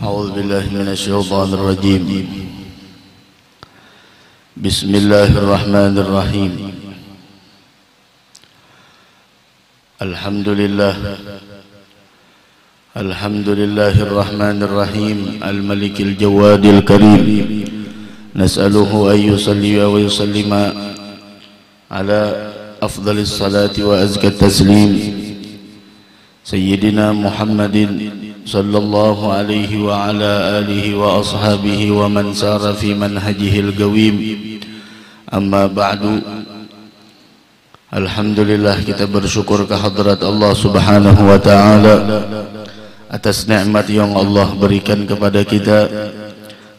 أعوذ بالله من الشيطان الرجيم. بسم الله الرحمن الرحيم. الحمد لله الرحمن الرحيم الملك الجواد الكريم. نسأله أن يصلي ويسلم على أفضل الصلاة وأزكى التسليم سيدنا محمد صلى الله عليه وعلى آله وأصحابه ومن سار في منهجه القويم. أما بعد. Alhamdulillah, kita bersyukur kehadrat Allah subhanahu wa ta'ala atas nikmat yang Allah berikan kepada kita,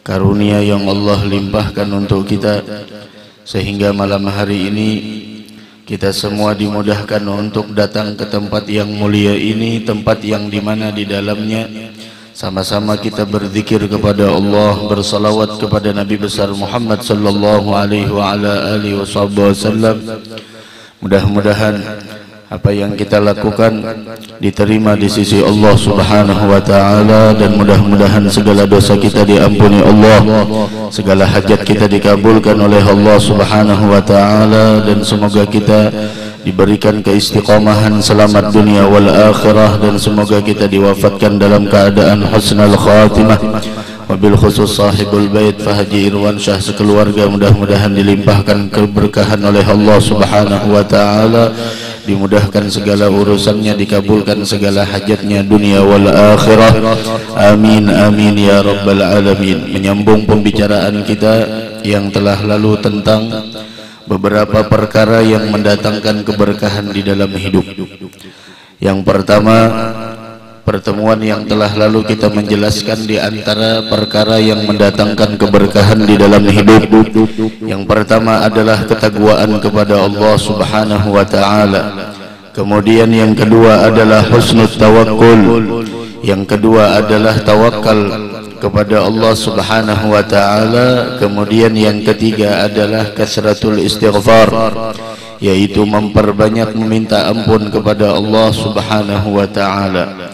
karunia yang Allah limpahkan untuk kita, sehingga malam hari ini kita semua dimudahkan untuk datang ke tempat yang mulia ini, tempat yang dimana di dalamnya sama-sama kita berzikir kepada Allah, bersalawat kepada Nabi besar Muhammad sallallahu alaihi wa ala alihi wasallam. Mudah-mudahan apa yang kita lakukan diterima di sisi Allah subhanahu wa ta'ala, dan mudah-mudahan segala dosa kita diampuni Allah, segala hajat kita dikabulkan oleh Allah subhanahu wa ta'ala, dan semoga kita diberikan keistiqomahan selamat dunia wal akhirah, dan semoga kita diwafatkan dalam keadaan husnul khatimah. Wabil khusus sahibul bait Fahaji Irwan Syah sekeluarga, mudah-mudahan dilimpahkan keberkahan oleh Allah subhanahu wa ta'ala, dimudahkan segala urusannya, dikabulkan segala hajatnya dunia wal akhirah. Amin amin ya rabbal alamin. Menyambung pembicaraan kita yang telah lalu tentang beberapa perkara yang mendatangkan keberkahan di dalam hidup. Yang pertama, pertemuan yang telah lalu kita menjelaskan di antara perkara yang mendatangkan keberkahan di dalam hidup. Yang pertama adalah ketakwaan kepada Allah subhanahu wa ta'ala. Kemudian yang kedua adalah husnul tawakkul. Yang kedua adalah tawakal kepada Allah subhanahu wa ta'ala. Kemudian yang ketiga adalah kasratul istighfar, yaitu memperbanyak meminta ampun kepada Allah subhanahu wa ta'ala.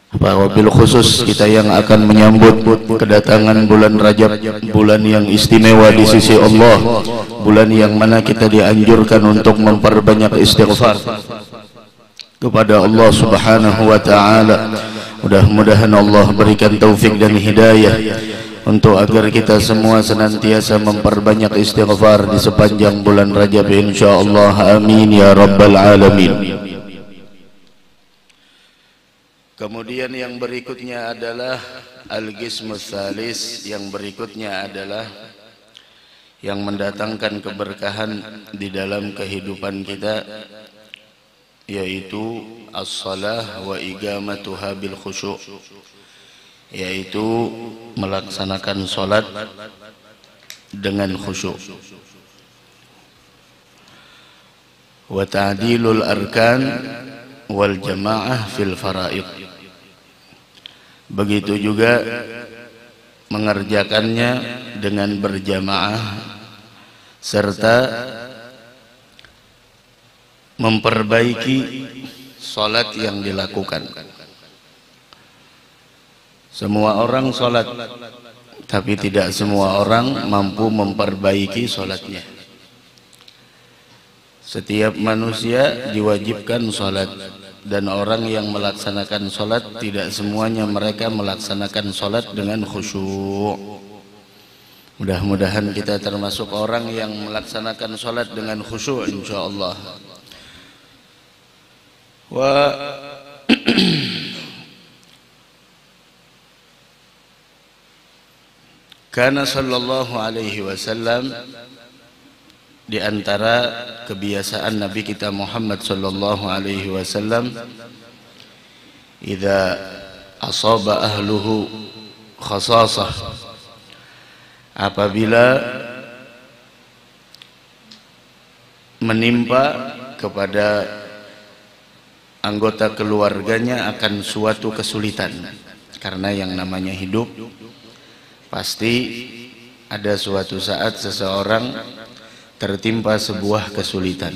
Wabil khusus kita yang akan menyambut kedatangan bulan Rajab, bulan yang istimewa di sisi Allah, bulan yang mana kita dianjurkan untuk memperbanyak istighfar kepada Allah subhanahu wa ta'ala. Mudah-mudahan Allah berikan taufik dan hidayah untuk agar kita semua senantiasa memperbanyak istighfar di sepanjang bulan Rajab, insyaallah. Amin ya rabbal alamin. Kemudian yang berikutnya adalah al-qismus tsalis. Yang berikutnya adalah yang mendatangkan keberkahan di dalam kehidupan kita, yaitu as-shalah wa iqamatuha bil khusyuk, yaitu melaksanakan salat dengan khusyuk. Wa ta'dilul arkan wal jamaah fil faraid. Begitu juga mengerjakannya dengan berjamaah serta memperbaiki salat yang dilakukan. Semua orang salat, tapi tidak semua orang mampu memperbaiki salatnya. Setiap manusia diwajibkan salat, dan orang yang melaksanakan salat tidak semuanya mereka melaksanakan salat dengan khusyuk. Mudah-mudahan kita termasuk orang yang melaksanakan salat dengan khusyuk, insyaallah. Wa kana sallallahu alaihi wasallam, di antara kebiasaan Nabi kita Muhammad sallallahu alaihi wasallam, idza asaba ahluhu khasasah, apabila menimpa kepada anggota keluarganya akan suatu kesulitan. Karena yang namanya hidup pasti ada suatu saat seseorang tertimpa sebuah kesulitan.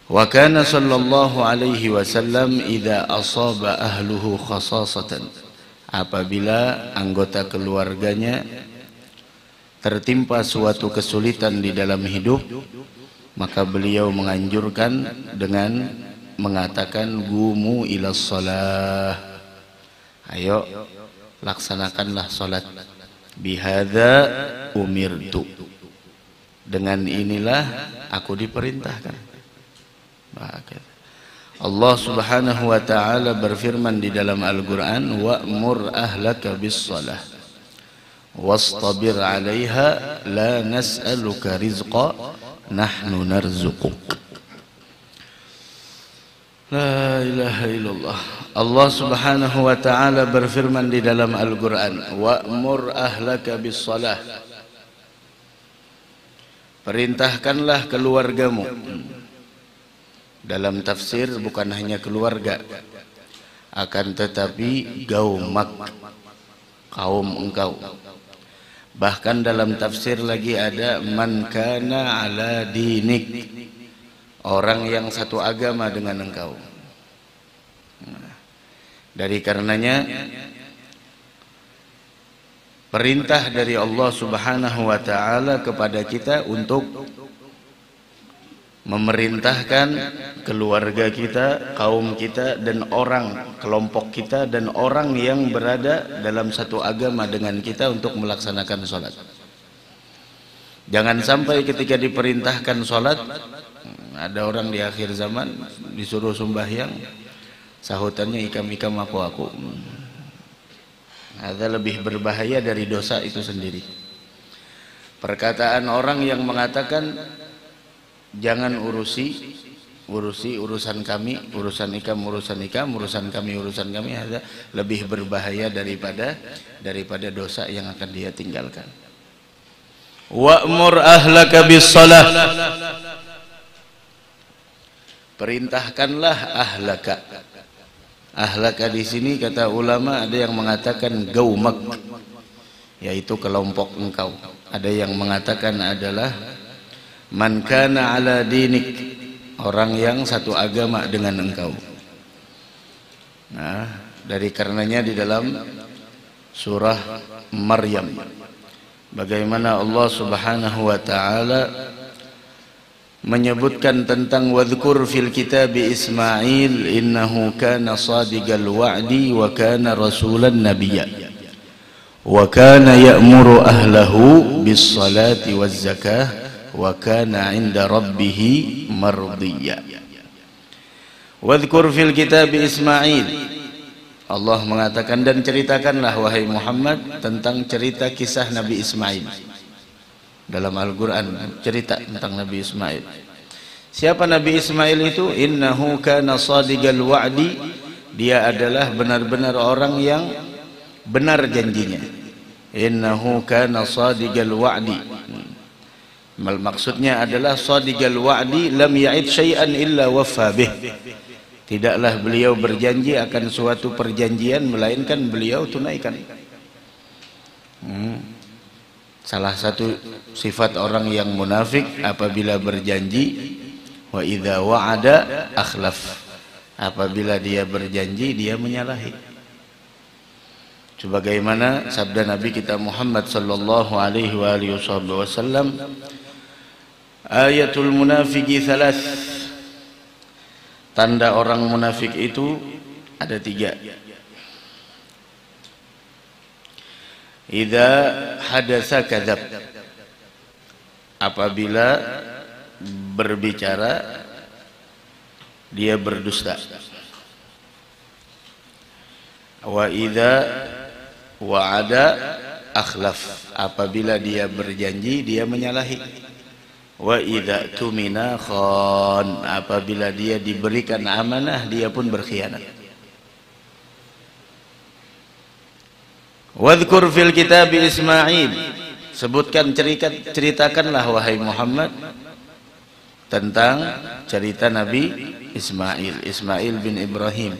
Wa kana sallallahu alaihi wasallam idza asaba ahluhu khasasatan, apabila anggota keluarganya tertimpa suatu kesulitan di dalam hidup, maka beliau menganjurkan dengan mengatakan gumu ilas shalah, ayo laksanakanlah salat, bihadza umirtu, dengan inilah aku diperintahkan. Allah Subhanahu wa taala berfirman di dalam Al-Qur'an, wa'mur ahlaka bis-shalah wastabir 'alaiha la nas'aluka rizqa nahnu narzuquk. La ilaha illallah. Allah Subhanahu wa taala berfirman di dalam Al-Qur'an, wa'mur ahlaka bis-shalah, perintahkanlah keluargamu. Dalam tafsir bukan hanya keluarga, akan tetapi gaumak, kaum engkau. Bahkan dalam tafsir lagi ada man kana ala dinik, orang yang satu agama dengan engkau. Dari karenanya perintah dari Allah Subhanahu wa taala kepada kita untuk memerintahkan keluarga kita, kaum kita, dan orang, kelompok kita, dan orang yang berada dalam satu agama dengan kita untuk melaksanakan sholat. Jangan sampai ketika diperintahkan sholat, ada orang di akhir zaman disuruh sembahyang, sahutannya ikam-ikam aku. Ada lebih berbahaya dari dosa itu sendiri. Perkataan orang yang mengatakan jangan urusi urusan kami, urusan ikam, urusan kami, ada lebih berbahaya daripada dosa yang akan dia tinggalkan. Wa'mur ahlaka bis-shalah, perintahkanlah ahlaka. Ahlaka di sini kata ulama ada yang mengatakan gaumak, yaitu kelompok engkau. Ada yang mengatakan adalah man kana ala dinik, orang yang satu agama dengan engkau. Nah, dari karenanya di dalam surah Maryam, bagaimana Allah Subhanahu wa taala menyebutkan tentang wadhkur fil kitabi Ismail innahu kana shadiqal wa'di wa kana rasulan nabiyya wa kana ya'muru ahlahu bis salati waz zakah wa kana 'inda rabbih mardiyya. Wadhkur fil kitab Ismail, Allah mengatakan, dan ceritakanlah wahai Muhammad tentang cerita kisah Nabi Ismail. Dalam Al-Qur'an cerita tentang Nabi Ismail. Siapa Nabi Ismail itu? Innahu kana shadiqal wa'di, dia adalah benar-benar orang yang benar janjinya. Innahu kana shadiqal wa'di, maksudnya adalah shadiqal wa'di lam ya'id syai'an illa waffa bih, tidaklah beliau berjanji akan suatu perjanjian melainkan beliau tunaikan. Salah satu sifat orang yang munafik, apabila berjanji wa idza wa'ada akhlaf, apabila dia berjanji dia menyalahi. Sebagaimana sabda Nabi kita Muhammad sallallahu alaihi wasallam, ayatul munafiki thalath, tanda orang munafik itu ada 3. Idza hadasa kadzab, apabila berbicara dia berdusta. Wa idza wa'ada akhlaf, apabila dia berjanji dia menyalahi. Wa idza tumina khan, apabila dia diberikan amanah dia pun berkhianat. Wadhkur fil kitab Ismail, sebutkan, ceritakanlah wahai Muhammad tentang cerita Nabi Ismail, Ismail bin Ibrahim,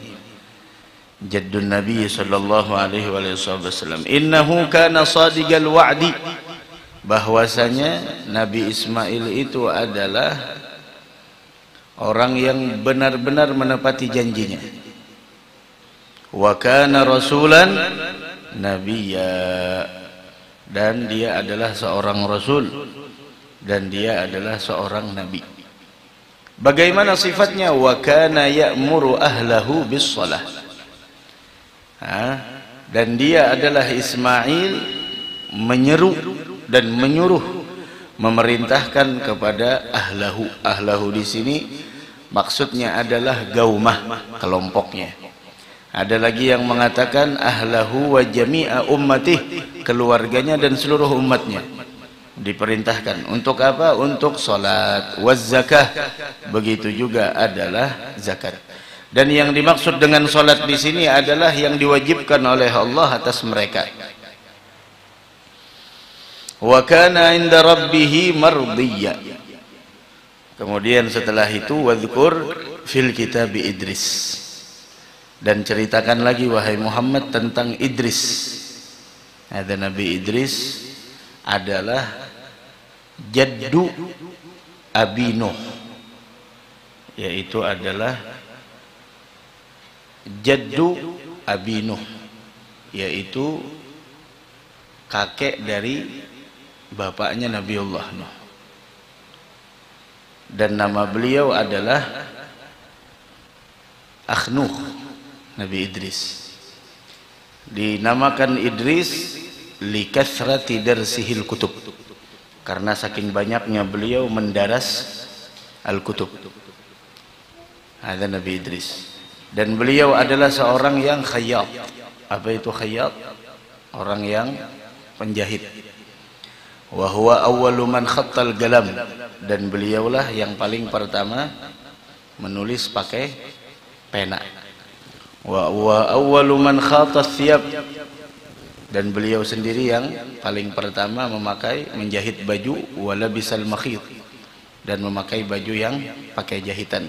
jaddun Nabi sallallahu alaihi wasallam. Innahu kana shadiqal wa'di, bahwasanya Nabi Ismail itu adalah orang yang benar-benar menepati janjinya. wa kana rasulan nabiyya, dan dia adalah seorang rasul dan dia adalah seorang nabi. Bagaimana sifatnya? Wa kana ya'muru ahlahu bis shalah. Dan dia adalah Ismail menyeru dan menyuruh, memerintahkan kepada ahlahu. Ahlahu di sini maksudnya adalah gaumah, kelompoknya. Ada lagi yang mengatakan ahlahu wa jami'a ummatih, keluarganya dan seluruh umatnya. Diperintahkan untuk apa? Untuk salat, waz zakah, begitu juga adalah zakat. Dan yang dimaksud dengan salat di sini adalah yang diwajibkan oleh Allah atas mereka. Wa kana 'inda rabbih mardiyya. Kemudian setelah itu wadhkur fil kitab Idris. Dan ceritakan lagi wahai Muhammad tentang Idris. Ada Nabi Idris adalah jaddu Abi Nuh, yaitu adalah jaddu Abi Nuh, yaitu kakek dari bapaknya Nabiullah Nuh. Dan nama beliau adalah Akhnuh, Nabi Idris. Dinamakan Idris likathrati darsihil kutub, karena saking banyaknya beliau mendaras al-kutub. Ada Nabi Idris. Dan beliau adalah seorang yang khayyat. Apa itu khayyat? Orang yang penjahit. Wa huwa awwalu man khattal galam, dan beliaulah yang paling pertama menulis pakai pena. Wa huwa awwalu man khatat thiyab, dan beliau sendiri yang paling pertama menjahit baju, wala bisal makhit, dan memakai baju yang pakai jahitan.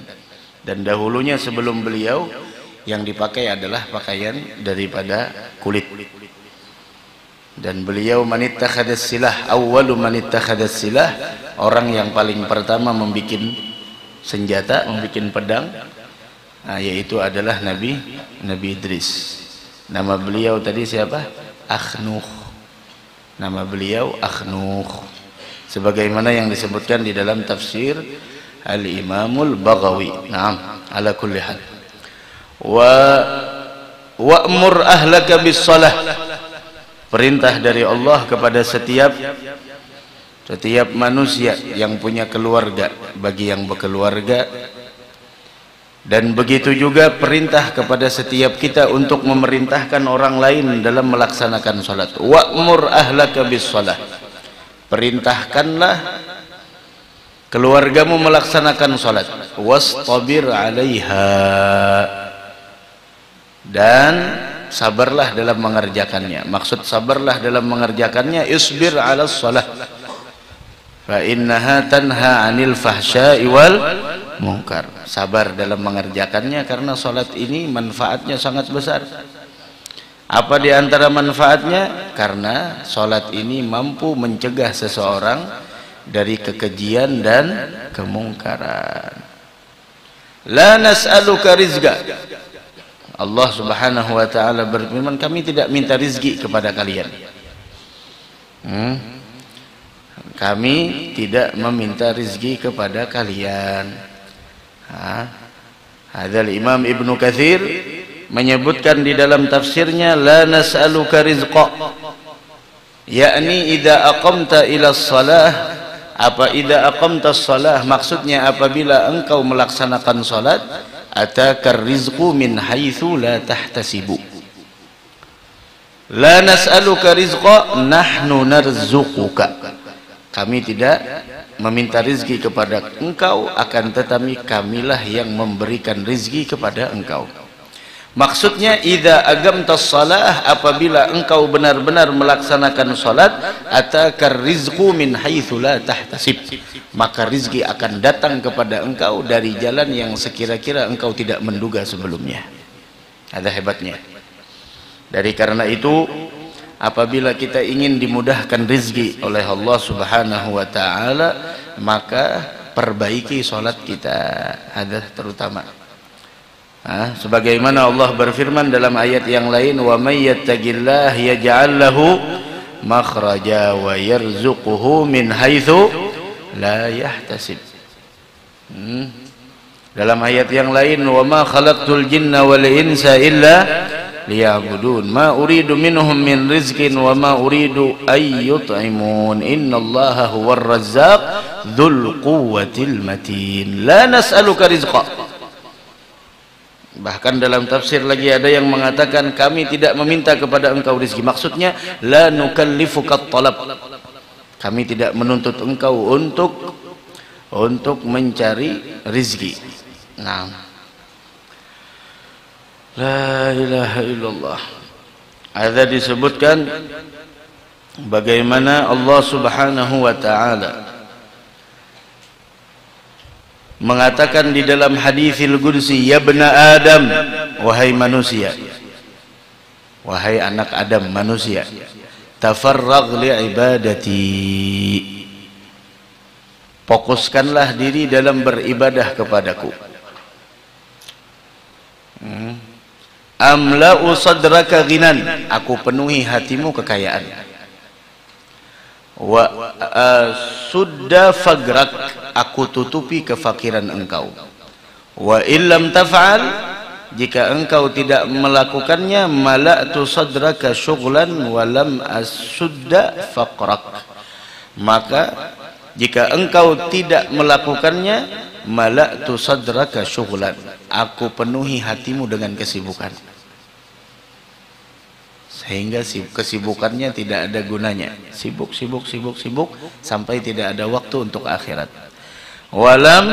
Dan dahulunya sebelum beliau yang dipakai adalah pakaian daripada kulit. Dan beliau manittakhadhas silah, awwalu manittakhadhas silah, orang yang paling pertama membuat senjata, membuat pedang, yaitu adalah Nabi Idris. Nama beliau tadi siapa? Akhnuh. Nama beliau Akhnuh, sebagaimana yang disebutkan di dalam tafsir Al-Imamul Baghawi. Naam, ala kulli hal. Wa'mur ahlaka bis shalah, perintah dari Allah kepada setiap manusia yang punya keluarga, bagi yang berkeluarga. Dan begitu juga perintah kepada setiap kita untuk memerintahkan orang lain dalam melaksanakan salat. Wa'mur ahlaka bis shalah, perintahkanlah keluargamu melaksanakan salat. Wastabir 'alaiha, dan sabarlah dalam mengerjakannya. Maksud sabarlah dalam mengerjakannya, isbir 'alas shalah fa innaha tanha 'anil fahsya'i wal munkar. Sabar dalam mengerjakannya, karena salat ini manfaatnya sangat besar. Apa di antara manfaatnya? Karena salat ini mampu mencegah seseorang dari kekejian dan kemungkaran. La nas'aluka rizqa, Allah Subhanahu wa ta'ala berfirman, kami tidak minta rizki kepada kalian. Kami tidak meminta rizki kepada kalian. Hadzal Imam Ibnu Katsir menyebutkan di dalam tafsirnya, la nas'aluka rizqa, yakni idza aqamta ila shalah. Apa idza aqamta shalah? Maksudnya apabila engkau melaksanakan salat, atakar rizqu min haitsu la tahtasibu. La nas'aluka rizqa, nahnu narzuquka. Kami tidak meminta rizki kepada engkau, akan tetapi kamilah yang memberikan rizki kepada engkau. Maksudnya idza aqamtas shalah, apabila engkau benar-benar melaksanakan salat, atakar rizqu min haitsu la tahtasib, maka rizki akan datang kepada engkau dari jalan yang sekira-kira engkau tidak menduga sebelumnya. Ada hebatnya. Dari karena itu, apabila kita ingin dimudahkan rizki oleh Allah Subhanahu wa ta'ala, maka perbaiki salat kita. Ada terutama Sebagaimana Allah berfirman dalam ayat yang lain, wa may yattaqillah yaj'al lahu makhraja wa yarzuquhu min haitsu la yahtasib. Dalam ayat yang lain, wa ma khalaqtul jinna wal insa illa liya'budun ma uridu minhum min rizqin wa ma uridu ay yut'imun innallaha huwar razzaq dzul quwwatil matin la nas'aluka rizqa. Bahkan dalam tafsir lagi ada yang mengatakan kami tidak meminta kepada engkau rizki, maksudnya la nukallifukat talab, kami tidak menuntut engkau untuk mencari rizki. Nah, la ilaha illallah. Ada disebutkan bagaimana Allah Subhanahu wa ta'ala mengatakan di dalam haditsil qudsi, ya bna Adam, wahai manusia, wahai anak Adam manusia, tafarragh li ibadati, fokuskanlah diri dalam beribadah kepadaku. Amla'u sadraka ghinan, aku penuhi hatimu kekayaan. Wa sudda fagrak, aku tutupi kefakiran engkau. Wa illam taf'al, jika engkau tidak melakukannya, mala'tu sadraka syughlan wa lam asudda faqrak, maka jika engkau tidak melakukannya, mala'tu sadraka syughlan, aku penuhi hatimu dengan kesibukan, sehingga kesibukannya tidak ada gunanya, sibuk sampai tidak ada waktu untuk akhirat. Walam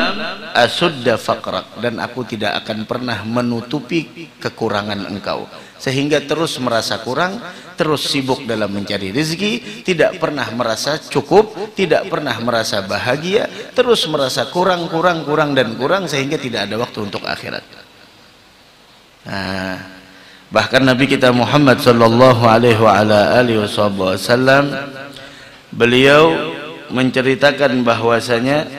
asudda faqrak, dan aku tidak akan pernah menutupi kekurangan engkau, sehingga terus merasa kurang, terus sibuk dalam mencari rezeki, tidak pernah merasa cukup, tidak pernah merasa bahagia, terus merasa kurang, sehingga tidak ada waktu untuk akhirat. Bahkan Nabi kita Muhammad sallallahu alaihi wasallam, beliau menceritakan bahwasanya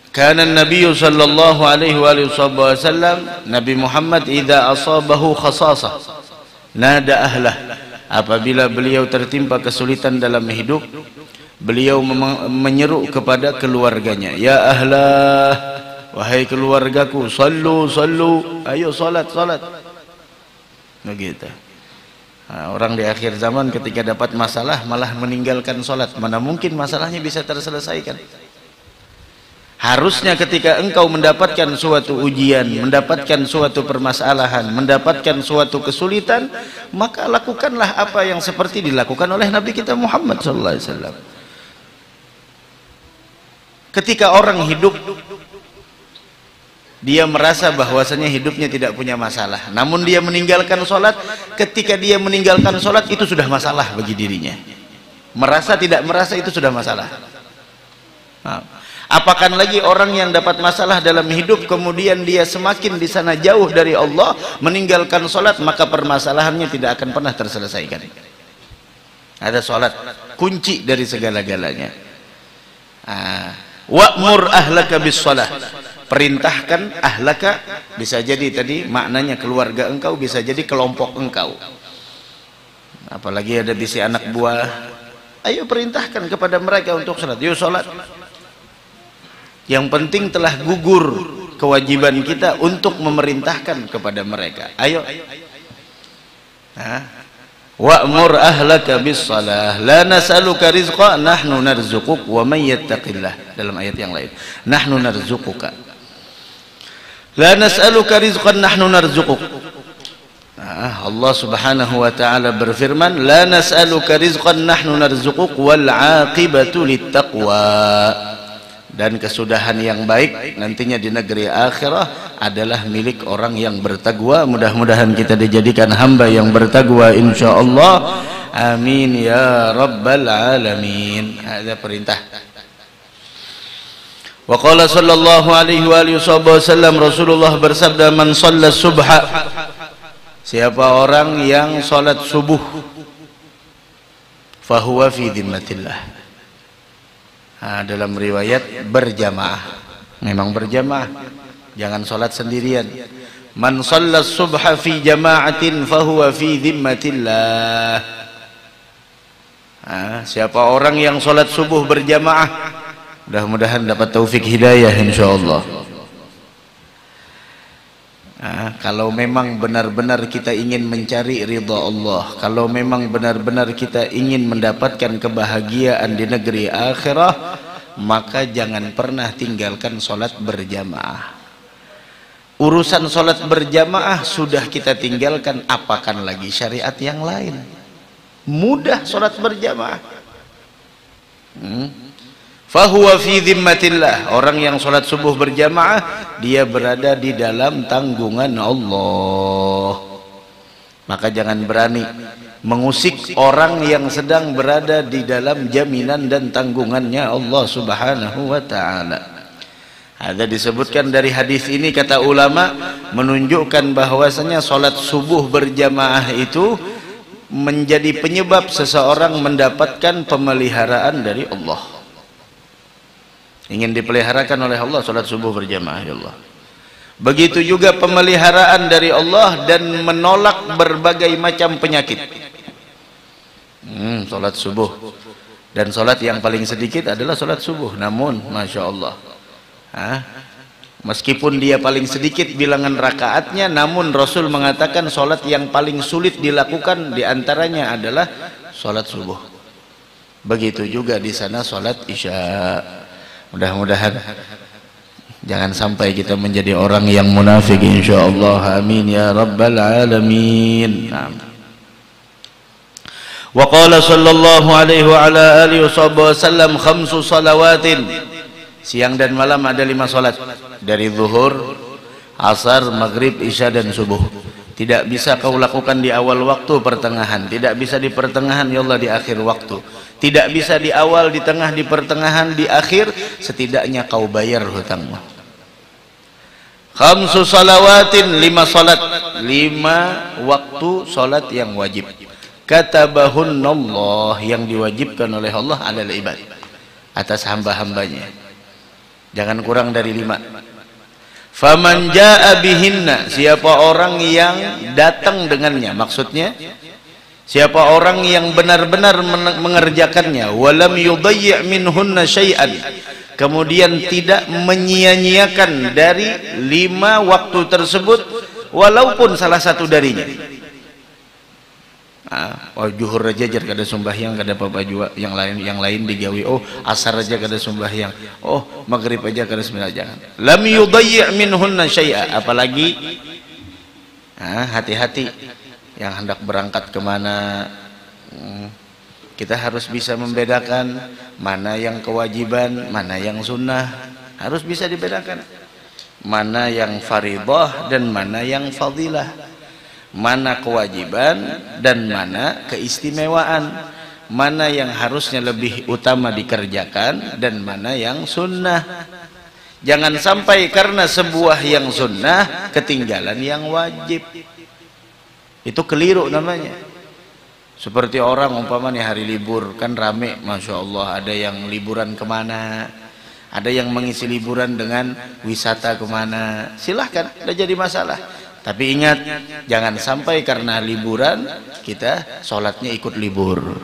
kana Nabi sallallahu alaihi wasallam, Nabi Muhammad idza asabahu khasasah nada ahlah, apabila beliau tertimpa kesulitan dalam hidup, beliau menyeru kepada keluarganya, ya ahlah, wahai keluargaku, sallu, ayo salat. Begitu. Orang di akhir zaman ketika dapat masalah malah meninggalkan salat. Mana mungkin masalahnya bisa terselesaikan? Harusnya ketika engkau mendapatkan suatu ujian, mendapatkan suatu permasalahan, mendapatkan suatu kesulitan, maka lakukanlah apa yang seperti dilakukan oleh Nabi kita Muhammad sallallahu alaihi wasallam. Ketika orang hidup, dia merasa bahwasanya hidupnya tidak punya masalah, namun dia meninggalkan sholat. Ketika dia meninggalkan sholat, itu sudah masalah bagi dirinya. Merasa tidak merasa, itu sudah masalah. Apakan lagi orang yang dapat masalah dalam hidup, kemudian dia semakin di sana jauh dari Allah, meninggalkan sholat, maka permasalahannya tidak akan pernah terselesaikan. Ada sholat, kunci dari segala-galanya. Wa'mur ahlaka bis sholat, perintahkan ahlaka, bisa jadi tadi maknanya keluarga engkau, bisa jadi kelompok engkau. Apalagi ada bisi anak buah, ayo perintahkan kepada mereka untuk sholat, yuk sholat. Yang penting telah gugur kewajiban kita untuk memerintahkan kepada mereka, ayo. Wa'mur ahlaka bis salah la nas'aluka rizqa nahnu narzuquk wa may yattaqillah, dalam ayat yang lain, nahnu narzuquka, la nas'aluka rizqan nahnu narzuquk. Allah Subhanahu wa ta'ala berfirman, la nas'aluka rizqan nahnu narzuquk wal 'aqibatu littaqwa, dan kesudahan yang baik nantinya di negeri akhirah adalah milik orang yang bertakwa. Mudah-mudahan kita dijadikan hamba yang bertakwa insyaallah, amin ya rabbal alamin. Ada perintah. Wa qala sallallahu alaihi wasallam, Rasulullah bersabda, man shalla subha, siapa orang yang salat subuh, fahuwa fi dhimmatillah. Dalam riwayat berjamaah, memang berjamaah, Jangan sholat sendirian. Man shalla subha fi jama'atin fahuwa fi dhimmatillah. Siapa orang yang sholat subuh berjamaah, mudah-mudahan dapat taufik hidayah insyaallah. Kalau memang benar-benar kita ingin mencari ridha Allah, kalau memang benar-benar kita ingin mendapatkan kebahagiaan di negeri akhirah, maka jangan pernah tinggalkan sholat berjamaah. Urusan sholat berjamaah sudah kita tinggalkan, apakan lagi syariat yang lain. Mudah sholat berjamaah. Fahuwa fi dhimmatillah. Orang yang sholat subuh berjamaah, dia berada di dalam tanggungan Allah. Maka jangan berani mengusik orang yang sedang berada di dalam jaminan dan tanggungannya Allah subhanahu wa ta'ala. Ada disebutkan dari hadis ini, kata ulama, menunjukkan bahwasanya sholat subuh berjamaah itu menjadi penyebab seseorang mendapatkan pemeliharaan dari Allah. Ingin dipeliharakan oleh Allah sholat subuh berjamaah, ya Allah. Begitu juga pemeliharaan dari Allah dan menolak berbagai macam penyakit. Sholat subuh. Dan sholat yang paling sedikit adalah sholat subuh. Namun, Masya Allah, meskipun dia paling sedikit bilangan rakaatnya, namun Rasul mengatakan sholat yang paling sulit dilakukan diantaranya adalah sholat subuh. Begitu juga di sana sholat isya. Mudah-mudahan jangan sampai kita menjadi orang yang munafik insyaallah. Amin ya rabbal alamin. Wa qala sallallahu alaihi wa ala alihi wasallam khamsu salawatin. Siang dan malam ada 5 salat, dari zuhur, asar, maghrib, isya dan subuh. Tidak bisa kau lakukan di awal waktu, pertengahan. Tidak bisa di pertengahan, ya Allah, di akhir waktu. Tidak bisa di awal, di tengah, di pertengahan, di akhir. Setidaknya kau bayar hutangmu. Khamsu salawatin, 5 salat, 5 waktu salat yang wajib. Katabahunallah, yang diwajibkan oleh Allah alal ibad, atas hamba-hambanya. Jangan kurang dari 5. Faman jaa bihinna, siapa orang yang datang dengannya, maksudnya siapa orang yang benar-benar mengerjakannya, walam yudayyi' minhunna syai'an, kemudian tidak menyia-nyiakan dari 5 waktu tersebut walaupun salah satu darinya. Juhur aja jar kada sembahyang, kada apa-apa juga, yang lain digawi. Asar aja kada sembahyang, maghrib aja kada sembahyang. Jangan. Lam yudayyi' minhunna syai'a. Apalagi hati-hati yang hendak berangkat kemana. Kita harus bisa membedakan mana yang kewajiban, mana yang sunnah. Harus bisa dibedakan mana yang faridah dan mana yang fadilah, mana kewajiban dan mana keistimewaan, mana yang harusnya lebih utama dikerjakan dan mana yang sunnah. Jangan sampai karena sebuah yang sunnah ketinggalan yang wajib. Itu keliru namanya. Seperti orang umpamanya hari libur, kan rame, Masya Allah, ada yang liburan kemana, ada yang mengisi liburan dengan wisata kemana. Silahkan, tidak jadi masalah. Tapi ingat, jangan sampai karena liburan kita sholatnya ikut libur.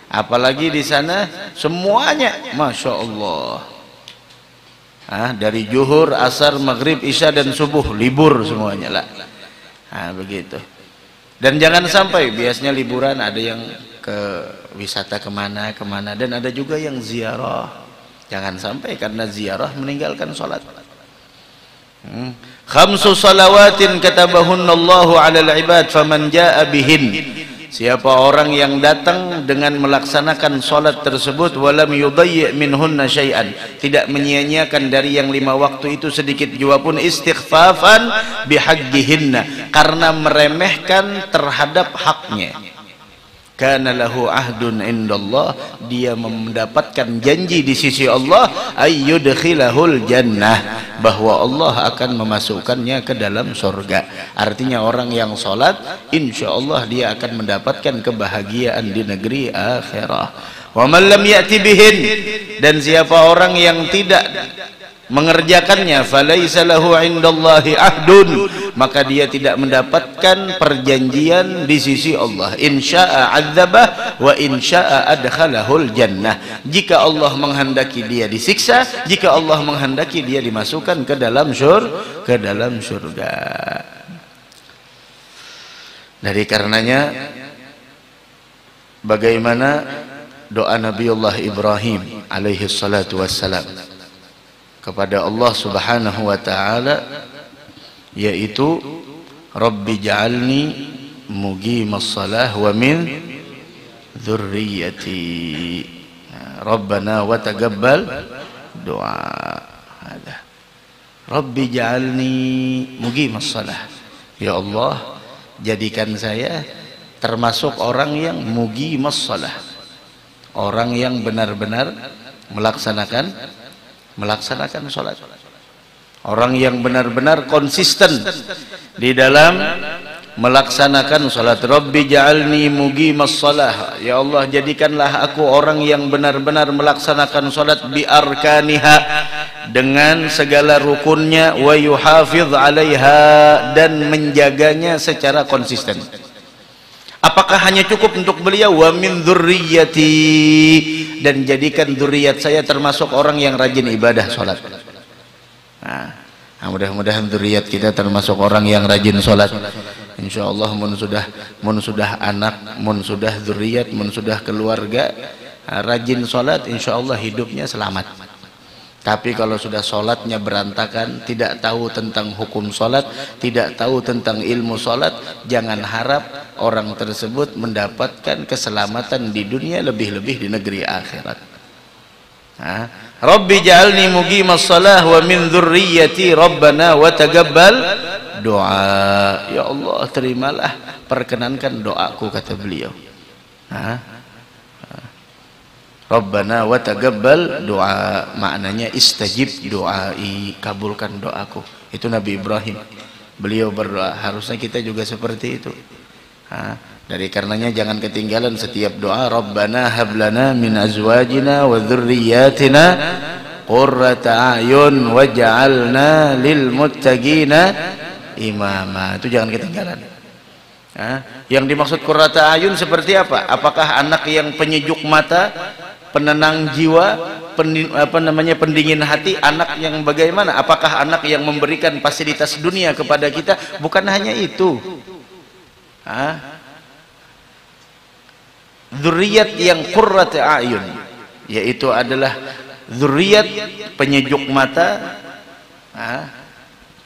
Apalagi di sana semuanya, Masya Allah, dari zuhur, asar, maghrib, isya dan subuh libur semuanya lah. Begitu. Dan jangan sampai, biasanya liburan ada yang ke wisata kemana, dan ada juga yang ziarah. Jangan sampai karena ziarah meninggalkan sholat. Khamsu salawatin katabahunallahu 'alal ibad faman jaa bihin. Siapa orang yang datang dengan melaksanakan salat tersebut walam yudayyi' minhunna syai'an, tidak menyia-nyiakan dari yang 5 waktu itu sedikit jua pun, istighfafan bihaqqihinna, karena meremehkan terhadap haknya. Kana lahu ahdun indallah, dia mendapatkan janji di sisi Allah, ayyudkhilahul jannah, bahwa Allah akan memasukkannya ke dalam surga. Artinya orang yang sholat, insya Allah dia akan mendapatkan kebahagiaan di negeri akhirah. Wa man lam ya'ti bihin, dan siapa orang yang tidak mengerjakannya, falaisa lahu indallahi ahdun, maka dia tidak mendapatkan perjanjian di sisi Allah. Insya'a adzabah wa insya'a adkhalahul jannah. Jika Allah menghendaki dia disiksa, jika Allah menghendaki dia dimasukkan ke dalam surga. Dari karenanya bagaimana doa Nabiullah Ibrahim alaihi salatu wassalam kepada Allah subhanahu wa ta'ala, yaitu Rabbi ja'alni muqimas salah wa min dzurriyyati Rabbana wa taqabbal doa. Rabbi ja'alni muqimas salah, ya Allah jadikan saya termasuk orang yang muqimas salah, orang yang benar-benar melaksanakan sholat, orang yang benar-benar konsisten di dalam melaksanakan sholat. Rabbi ja'alni muqimas shalah, ya Allah jadikanlah aku orang yang benar-benar melaksanakan sholat bi arkaniha, dengan segala rukunnya, wa yuhafiz 'alaiha, dan menjaganya secara konsisten. Apakah hanya cukup untuk beliau wa min dzurriyyati, dan jadikan dzurriyyat saya termasuk orang yang rajin ibadah salat. Nah, mudah-mudahan dzurriyyat kita termasuk orang yang rajin salat. Insyaallah mun sudah anak, mun sudah dzurriyyat, mun sudah keluarga rajin salat, insyaallah hidupnya selamat. Tapi kalau sudah sholatnya berantakan, tidak tahu tentang hukum sholat, tidak tahu tentang ilmu sholat, jangan harap orang tersebut mendapatkan keselamatan di dunia, lebih-lebih di negeri akhirat. Rabbi ja'alni muqimas salah wa min dzurriyyati Rabbana wa taqabbal doa. Ya Allah terimalah, perkenankan doaku, kata beliau. Rabbana wa taqabbal doa, maknanya istajib doai, kabulkan doaku. Itu Nabi Ibrahim, beliau berdoa. Harusnya kita juga seperti itu. Dari karenanya jangan ketinggalan setiap doa. Rabbana hablana min azwajina wa dzurriyyatina qurrata a'yun waj'alna lil muttaqina imama. Itu jangan ketinggalan. Yang dimaksud qurrata a'yun seperti apa? Apakah anak yang penyejuk mata, penenang jiwa, pendingin hati, anak yang bagaimana? Apakah anak yang memberikan fasilitas dunia kepada kita? Bukan hanya itu. Dzurriyyat yang qurrat a'yun, yaitu adalah dzurriyyat penyejuk mata,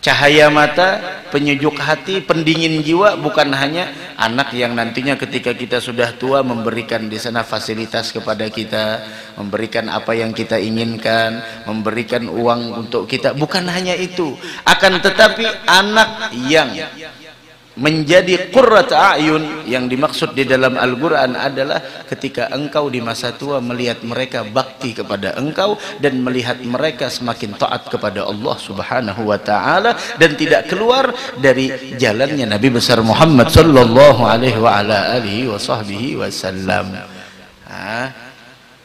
cahaya mata, penyejuk hati, pendingin jiwa. Bukan hanya anak yang nantinya ketika kita sudah tua memberikan di sana fasilitas kepada kita, memberikan apa yang kita inginkan, memberikan uang untuk kita. Bukan hanya itu, akan tetapi anak yang menjadi qurrat a'yun yang dimaksud di dalam Al-Quran adalah ketika engkau di masa tua melihat mereka bakti kepada engkau dan melihat mereka semakin taat kepada Allah subhanahu wa ta'ala dan tidak keluar dari jalannya Nabi besar Muhammad sallallahu alaihi wa ala alihi wa sahbihi wasallam.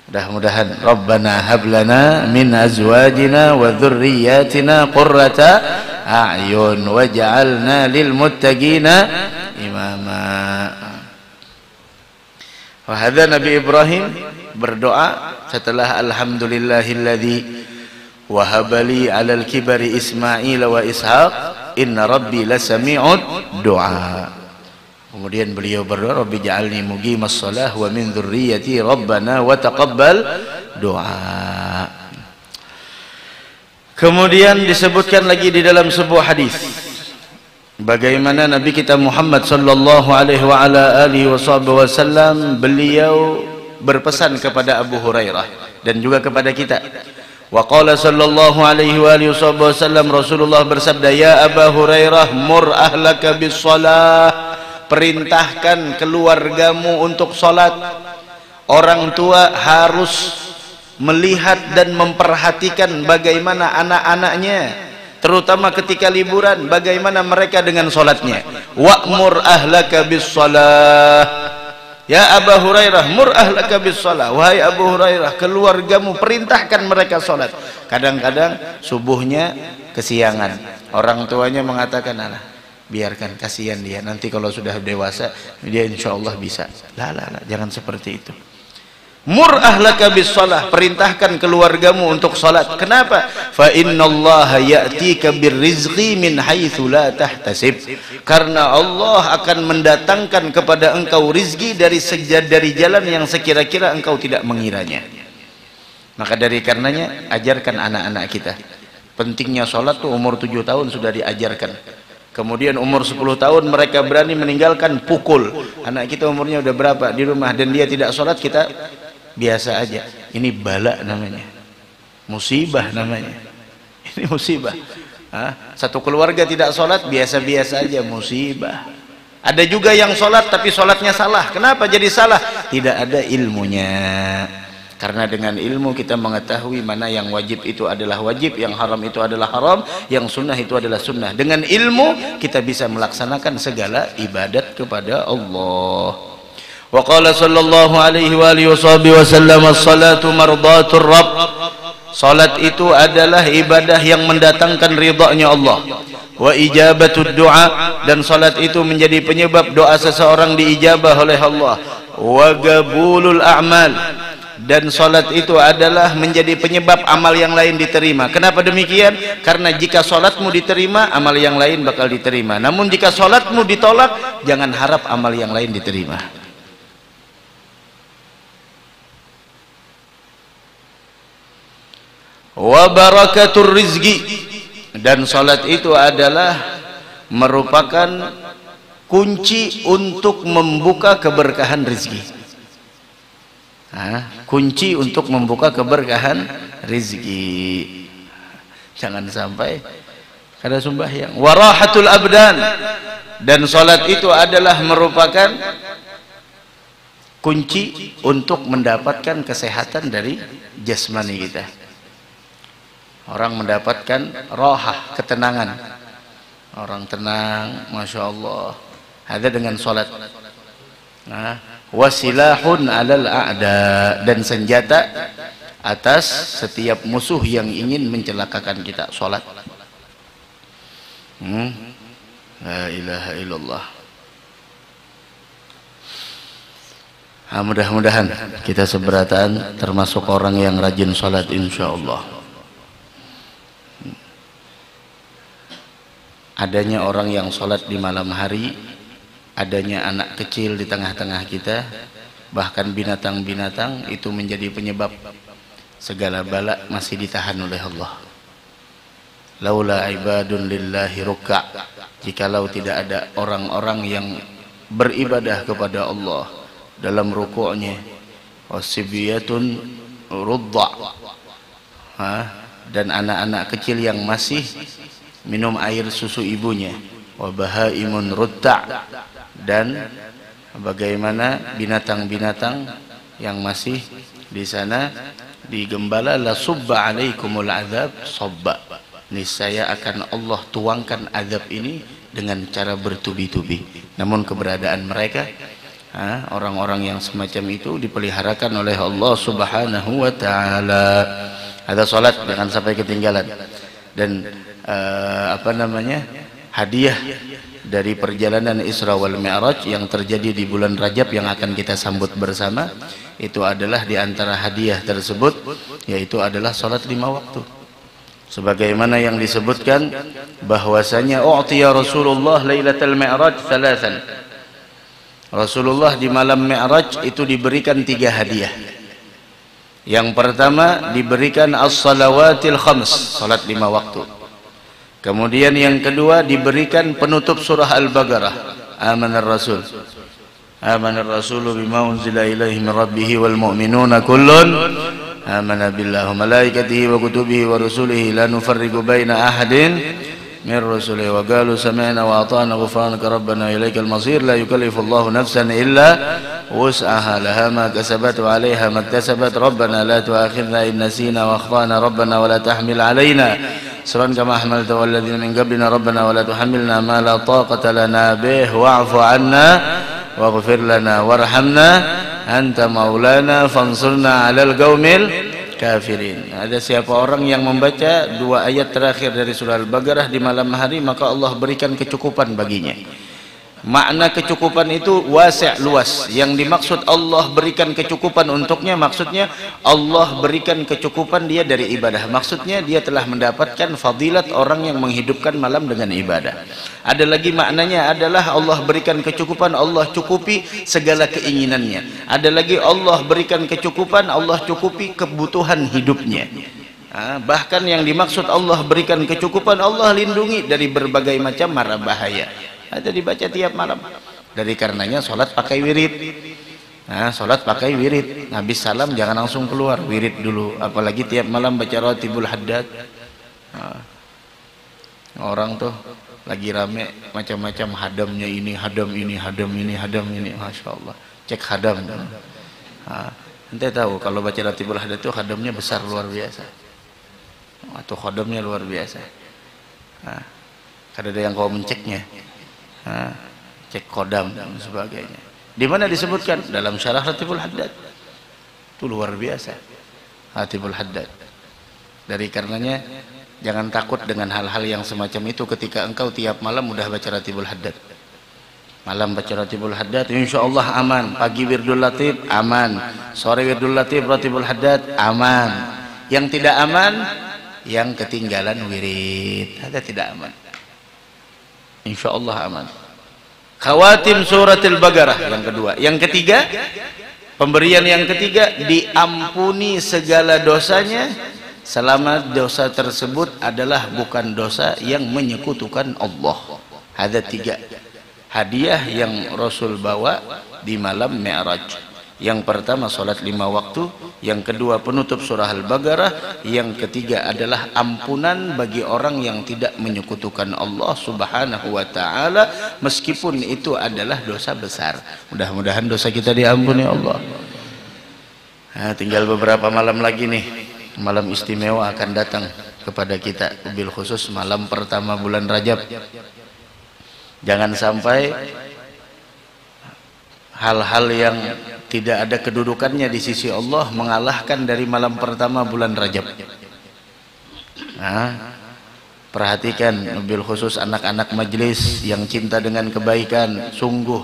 Mudah-mudahan Rabbana hablana min azwajina wa dzurriyyatina qurrata a'yun waj'alna lil muttaqina imama. Wahada Nabi Ibrahim berdoa setelah alhamdulillahilladzi wahabali 'alal kibari Ismail wa Ishaq inna rabbi lasami'ud du'a. Kemudian beliau berdoa Rabbi ja'alni muqimas shalah wa min dzurriyyati Rabbana wa taqabbal doa. Kemudian disebutkan lagi di dalam sebuah hadis bagaimana Nabi kita Muhammad sallallahu alaihi wa ala alihi wasallam beliau berpesan kepada Abu Hurairah dan juga kepada kita. Wa qala sallallahu alaihi wa alihi wasallam, Rasulullah bersabda, ya Abu Hurairah mur ahlaka bis shalah, perintahkan keluargamu untuk salat. Orang tua harus melihat dan memperhatikan bagaimana anak-anaknya, terutama ketika liburan, bagaimana mereka dengan salatnya. Wa'mur ahlaka bis shalah, ya Abu Hurairah mur ahlaka bis shalah, wahai Abu Hurairah keluargamu perintahkan mereka salat. Kadang-kadang subuhnya kesiangan, orang tuanya mengatakan, alah biarkan, kasihan dia, nanti kalau sudah dewasa dia insya Allah bisa. Lah, jangan seperti itu. Mur ahlaka bis shalah, perintahkan keluargamu untuk salat. Kenapa? Fa innallaha ya'tika birrizqi min haitsu la tahtasib. Karena Allah akan mendatangkan kepada engkau rizki dari jalan yang sekira-kira engkau tidak mengiranya. Maka dari karenanya ajarkan anak-anak kita. Pentingnya salat tuh umur 7 tahun sudah diajarkan. Kemudian umur 10 tahun mereka berani meninggalkan pukul. Anak kita umurnya udah berapa di rumah dan dia tidak salat, kita biasa aja. Ini bala namanya, musibah namanya. Ini musibah. Satu keluarga tidak sholat biasa-biasa aja, musibah. Ada juga yang sholat tapi sholatnya salah. Kenapa jadi salah? Tidak ada ilmunya. Karena dengan ilmu kita mengetahui mana yang wajib itu adalah wajib, yang haram itu adalah haram, yang sunnah itu adalah sunnah. Dengan ilmu kita bisa melaksanakan segala ibadat kepada Allah. Wa qala sallallahu alaihi wa alihi wasallam, as-salatu mardatur rabb. Salat itu adalah ibadah yang mendatangkan ridha-Nya Allah. Wa ijabatud du'a, dan salat itu menjadi penyebab doa seseorang diijabah oleh Allah. Wa qabulul a'mal, dan salat itu adalah menjadi penyebab amal yang lain diterima. Kenapa demikian? Karena jika salatmu diterima, amal yang lain bakal diterima. Namun jika salatmu ditolak, jangan harap amal yang lain diterima. Wa barakatur rizki, dan salat itu adalah merupakan kunci untuk membuka keberkahan rezeki. Kunci untuk membuka keberkahan rezeki. Jangan sampai kada sembahyang. Warahatul abdan, dan salat itu adalah merupakan kunci untuk mendapatkan kesehatan dari jasmani kita. Orang mendapatkan rohah, ketenangan. Orang tenang, masya Allah. Ada dengan sholat. Wasilahun alal a'da, dan senjata atas setiap musuh yang ingin mencelakakan kita, sholat. La ilaha illallah. Mudah-mudahan kita seberatan termasuk orang yang rajin sholat insyaallah. Adanya orang yang sholat di malam hari, adanya anak kecil di tengah-tengah kita, bahkan binatang-binatang, itu menjadi penyebab segala bala masih ditahan oleh Allah. Laula ibadun lillahi rukka, jikalau tidak ada orang-orang yang beribadah kepada Allah dalam rukuknya, wasibiyatun rudda, dan anak-anak kecil yang masih minum air susu ibunya, wa bahaimun rutta, dan bagaimana binatang-binatang yang masih di sana digembala, la subba alaikumul azab sabba, niscaya akan Allah tuangkan azab ini dengan cara bertubi-tubi. Namun keberadaan mereka, orang-orang yang semacam itu dipeliharakan oleh Allah Subhanahu wa taala. Ada salat jangan sampai ketinggalan. Dan hadiah dari perjalanan Isra wal Mi'raj yang terjadi di bulan Rajab yang akan kita sambut bersama, itu adalah di antara hadiah tersebut, yaitu adalah salat 5 waktu. Sebagaimana yang disebutkan bahwasanya u'tiya Rasulullah lailatul Mi'raj 3. Rasulullah di malam Mi'raj itu diberikan 3 hadiah. Yang pertama diberikan as-salawatil khams, salat 5 waktu. Kemudian yang kedua diberikan penutup surah Al-Baqarah, amanar rasul. Amanar rasulu bima unzila ilaihi min rabbih wal mu'minuna kullun amana billahi wa malaikatihi wa kutubihi wa rusulihi la nufarriqu baina ahadin min rusulihi wa qalu sami'na wa ata'na ghufranaka rabbana ilaikal masir. La yukallifu Allahu nafsan illa wus'aha laha ma kasabat wa 'alaiha ma iktasabat. Rabbana la tu'akhidhna in nasina wa akhtana rabbana wa la tahmil 'alaina isran kama hamaltahu 'alal ladzina min qablina rabbana wa la tuhammilna ma la taqata lana bih wa'fu 'anna waghfir lana warhamna anta maulana fansurna 'alal qaumil kafirin. Ada siapa orang yang membaca 2 ayat terakhir dari surah Al-Baqarah di malam hari, maka Allah berikan kecukupan baginya. Makna kecukupan itu wasi', luas. Yang dimaksud Allah berikan kecukupan untuknya, maksudnya Allah berikan kecukupan dia dari ibadah. Maksudnya dia telah mendapatkan fadilat orang yang menghidupkan malam dengan ibadah. Ada lagi maknanya adalah Allah berikan kecukupan, Allah cukupi segala keinginannya. Ada lagi Allah berikan kecukupan, Allah cukupi kebutuhan hidupnya. Bahkan yang dimaksud Allah berikan kecukupan, Allah lindungi dari berbagai macam mara bahaya. Ada dibaca tiap malam. Dari karenanya sholat pakai wirid. Sholat pakai wirid. Habis salam jangan langsung keluar, wirid dulu. Apalagi tiap malam baca Ratibul Haddad. Orang tuh lagi rame macam-macam hadamnya ini, hadam ini, hadam ini, hadam ini. Masya Allah. Cek hadam. Ente tahu kalau baca Ratibul Haddad itu hadamnya besar luar biasa. Atau hadamnya luar biasa. Kada ada yang kau menceknya. Cek kodam dan sebagainya. Di mana disebutkan? Dalam syarah Ratibul Haddad. Itu luar biasa Ratibul Haddad. Dari karenanya jangan takut dengan hal-hal yang semacam itu ketika engkau tiap malam mudah baca Ratibul Haddad. Malam baca Ratibul Haddad, insya Allah aman. Pagi wirdul latif aman, sore wirdul latif Ratibul Haddad aman. Yang tidak aman, yang ketinggalan wirid, ada tidak aman. Insya Allah aman. Khawatim surat Al-Baqarah yang kedua. Yang ketiga, pemberian yang ketiga, diampuni segala dosanya selama dosa tersebut adalah bukan dosa yang menyekutukan Allah. Ada 3 hadiah yang Rasul bawa di malam Mi'raj. Yang pertama salat 5 waktu, yang kedua penutup surah Al-Baqarah, yang ketiga adalah ampunan bagi orang yang tidak menyekutukan Allah Subhanahu wa taala meskipun itu adalah dosa besar. Mudah-mudahan dosa kita diampuni Allah. Tinggal beberapa malam lagi nih. Malam istimewa akan datang kepada kita, bil khusus malam pertama bulan Rajab. Jangan sampai hal-hal yang tidak ada kedudukannya di sisi Allah mengalahkan dari malam pertama bulan Rajab. Perhatikan bil khusus anak-anak majelis yang cinta dengan kebaikan, sungguh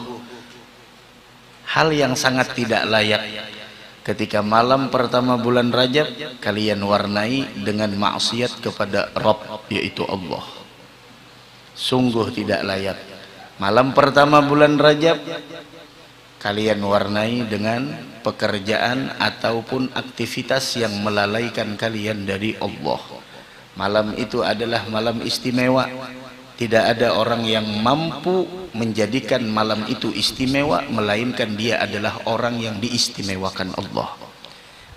hal yang sangat tidak layak ketika malam pertama bulan Rajab kalian warnai dengan maksiat kepada Rabb, yaitu Allah. Sungguh tidak layak. Malam pertama bulan Rajab kalian warnai dengan pekerjaan ataupun aktivitas yang melalaikan kalian dari Allah. Malam itu adalah malam istimewa. Tidak ada orang yang mampu menjadikan malam itu istimewa melainkan dia adalah orang yang diistimewakan Allah.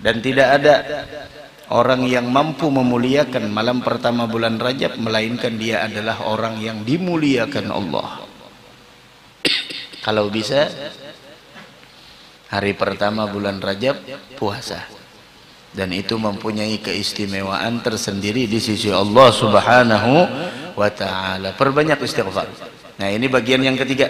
Dan tidak ada orang yang mampu memuliakan malam pertama bulan Rajab melainkan dia adalah orang yang dimuliakan Allah. Kalau bisa hari pertama bulan Rajab puasa, dan itu mempunyai keistimewaan tersendiri di sisi Allah Subhanahu wa taala. Perbanyak istighfar. Nah, ini bagian yang ketiga.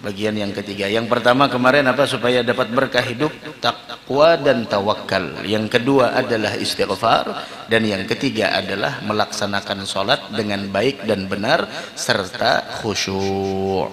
Bagian yang ketiga. Yang pertama kemarin apa? Supaya dapat berkah hidup, takwa dan tawakal. Yang kedua adalah istighfar, dan yang ketiga adalah melaksanakan sholat dengan baik dan benar serta khusyuk.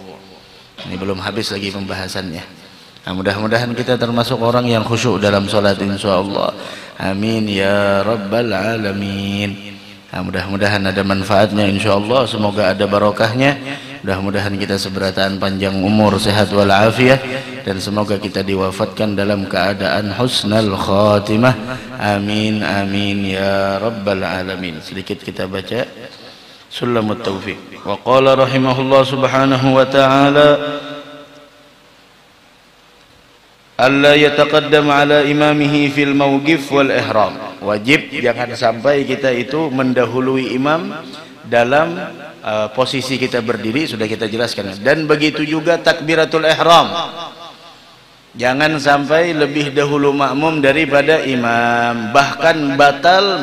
Ini belum habis lagi pembahasannya. Nah, mudah-mudahan kita termasuk orang yang khusyuk dalam sholat insyaallah. Amin ya rabbal alamin. Nah, mudah-mudahan ada manfaatnya insyaallah, semoga ada barokahnya. Mudah-mudahan kita seberataan panjang umur, sehat walafiat, dan semoga kita diwafatkan dalam keadaan husnul khatimah. Amin amin ya rabbal alamin. Sedikit kita baca Sulamut Taufiq. Wa qala rahimahullah subhanahu wa ta'ala alla yataqaddam ala imamihi fil mawqif wal ihram. Wajib jangan sampai kita itu mendahului imam dalam posisi kita berdiri, sudah kita jelaskan. Dan begitu juga takbiratul ihram, jangan sampai lebih dahulu makmum daripada imam. Bahkan batal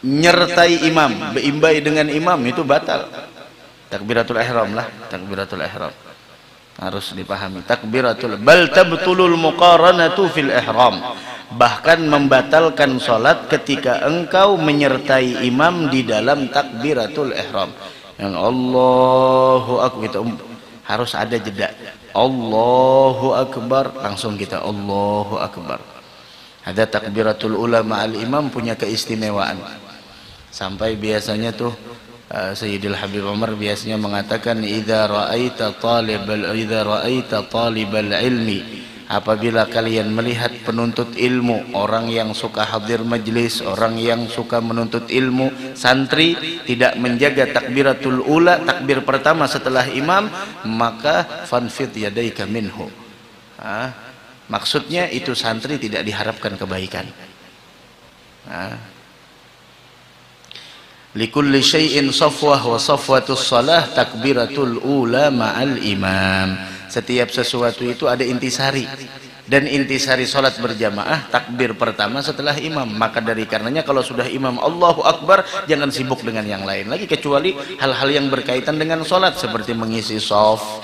menyertai imam, beimbai dengan imam itu batal. Takbiratul ihram lah, takbiratul ihram. harus dipahami. Takbiratul bal tabtulul muqaranatu fil ihram, bahkan membatalkan salat ketika engkau menyertai imam di dalam takbiratul ihram. Yang Allahu akbar harus ada jeda. Allahu akbar langsung kita Allahu akbar. Ada takbiratul ulama al imam punya keistimewaan. Sampai biasanya tuh Sayyidil Habib Umar biasanya mengatakan idza ra'aita talibal ilmi, apabila kalian melihat penuntut ilmu, orang yang suka hadir majlis, orang yang suka menuntut ilmu, santri tidak menjaga takbiratul ula, takbir pertama setelah imam, maka fanfid yadaika minhu. Maksudnya itu santri tidak diharapkan kebaikan. Likulli syai'in safwah wa safwatus salah takbiratul ula ma'al imam. Setiap sesuatu itu ada intisari, dan intisari salat berjamaah takbir pertama setelah imam. Maka dari karenanya kalau sudah imam Allahu akbar, jangan sibuk dengan yang lain lagi kecuali hal-hal yang berkaitan dengan salat seperti mengisi shaf.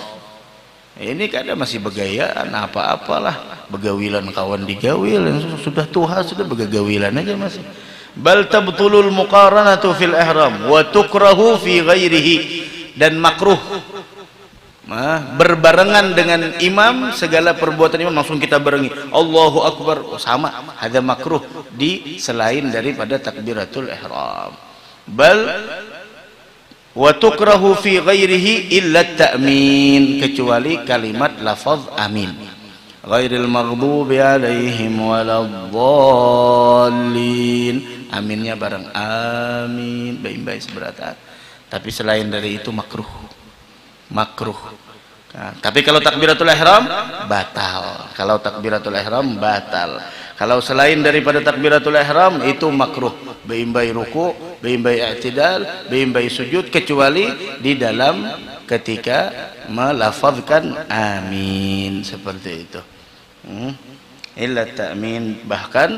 Ini kadang masih begayaan apa-apalah, begawilan kawan digawil, yang sudah tua sudah begagawilan aja masih. Bal tabtulul muqaranatu fil ihram wa tukrahu fi ghairihi, dan makruh berbarengan dengan imam, segala perbuatan imam langsung kita barengi Allahu akbar, sama, ada makruh di selain daripada takbiratul ihram. Bal wa tukrahu fi ghairihi illa ta'min, kecuali kalimat lafaz amin. Ghairil maghdubi alaihim waladdallin, aminnya bareng amin baik-baik seberatan. Tapi selain dari itu makruh. Tapi kalau takbiratul ihram batal. Kalau takbiratul ihram batal. Kalau selain daripada takbiratul ihram itu makruh. Beimbai ruku, beimbai i'tidal, beimbai sujud, kecuali di dalam ketika melafazkan amin seperti itu. Illa ta'min, bahkan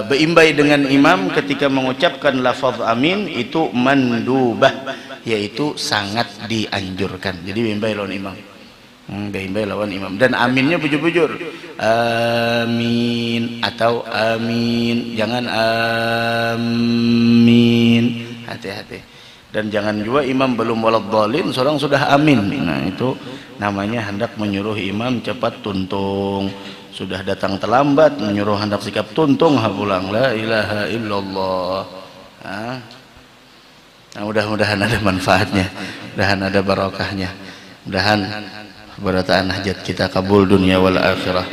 beimbai dengan imam ketika mengucapkan lafaz amin itu mandubah, yaitu sangat dianjurkan. Jadi beimbai lawan imam, beimbai lawan imam, dan aminnya bujur-bujur amin atau amin, jangan amin, hati-hati. Dan jangan juga imam belum waladhdallin seorang sudah amin. Nah itu namanya hendak menyuruh imam cepat tuntung, sudah datang terlambat menyuruh hendak sikap tuntung pulang. La ilaha illallah. Nah, mudah-mudahan ada manfaatnya, mudahan ada barokahnya, mudahan berataan hajat kita kabul dunia wal akhirah.